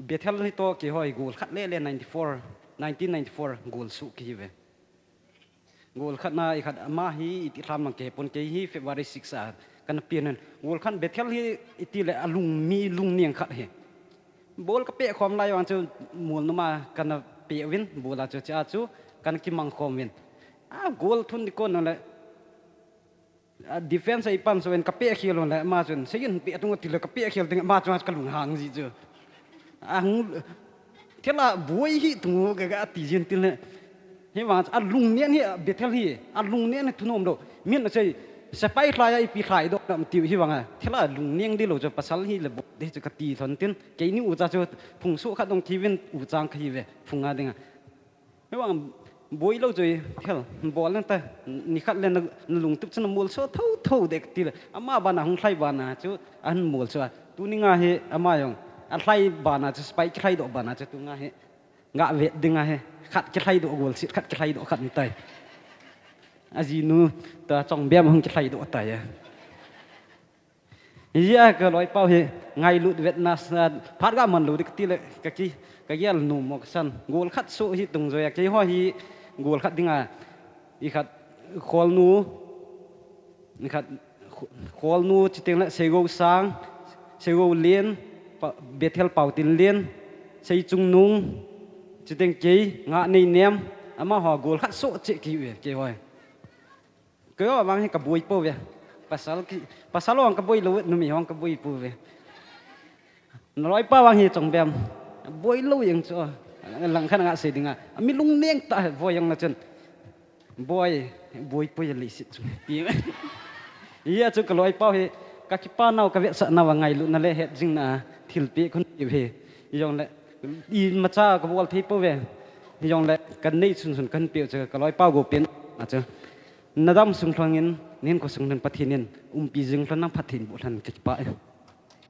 เบทเทลนี่โตกี่หอยกูขัดเล่เล่1994กูสุกี้เวกูขัดน่าอีขัดมาฮีอิติรามนังเก็บปนเกฮีFebruary 6กันเปลี่ยนนั่นกูขัดเบทเทลฮีอิติเลลุงมีลุงเนียงขัดเฮบอลก็เปะความไรวันจูมูลนุมากันเปะวินบอลจูจ้าจูกันกิมังคอมวินกูทุนดิคนนั่นแหละdefense ไอ้ปั๊มส่วนกับเปะเขียวนั่นแหละมาจนเสียงเปะตรงที่เลยกับเปะเขียวถึงมาจนกันลุงหางสิจูเท่าบัวฮีตงูก็ตีจินติเลยเฮ้ยว่าลุงเนี่ยนี่เบทเทลฮีลุงเนี่ยนี่ทุนอมโดมีนใช่สไปร์ไลน์ไอพีไลน์ดอกน้ำติวที่ว่าไงเท่าลุงเนี่ยงดีเราจะภาษาฮีเลยบอกเดี๋ยวจะกตีทนตินแกนี่อุจจาระพุงสู้ขัดตรงทีวินอุจจางขี้เวพุงอะไรเงี้ยไม่ว่าบอยเราจะเท่าบอลนั่นแต่นี่ขัดเล่นลุงตุ๊กชนมูลโซ่เท่าเด็กตีเลยอามาบ้านหงไทยบ้านนะจูอันมูลโซ่ตัวนี้ไงเฮอามาอย่างอันไทยบ้านนะจะสไปร์ไทยดอกบ้านนะจะตัวไงเฮงะเวดดึงไงเฮขัดไทยดอกกูสิขัดไทยดอกขัดนี่ไตอาจีนูแต่จงเบี้ยมันจะไทยดอกไตอ่ะยี่ก็ลอยเป้าเฮไงลุดเวทนัสพัดก็มันลุดตีเลยกะกี้นุ่มอกสันกูขัดสู้ที่ตรงใจกี้ห้อที่กูขัดดิ้งอ่ะอีขัดโคลนูอีขัดโคลนูจิตเองละเซโกสังเซโกเลียนเบทเทลเป่าตินเลียนเซจุงนุงจิตเองกี้งะในเนียมอามาห่อกูขัดสู้เจ๊กี้เว้ยกี้ห้อยก็ว่าบางทีกับบุยปูเว้ยpasal orang kebui lu numi orang kebui pu ve nói pa wang hi chong bem boi lu yang cho lang khan nga se dinga mi lung neng ta voi yang na chen boi pu ya li sit chung pi iya chu ka loi pa he ka ki pa nau ka ve sa na wa ngai lu na le het jing na thil pi khun pi ve yong le i ma cha ka bol thi pu ve yong le kan nei sun kan pi cha ka loi pa go pen a cha nadam sung thangin nin ko sung nan pathinin pi jing thlan nang pathin bu thlan ki pa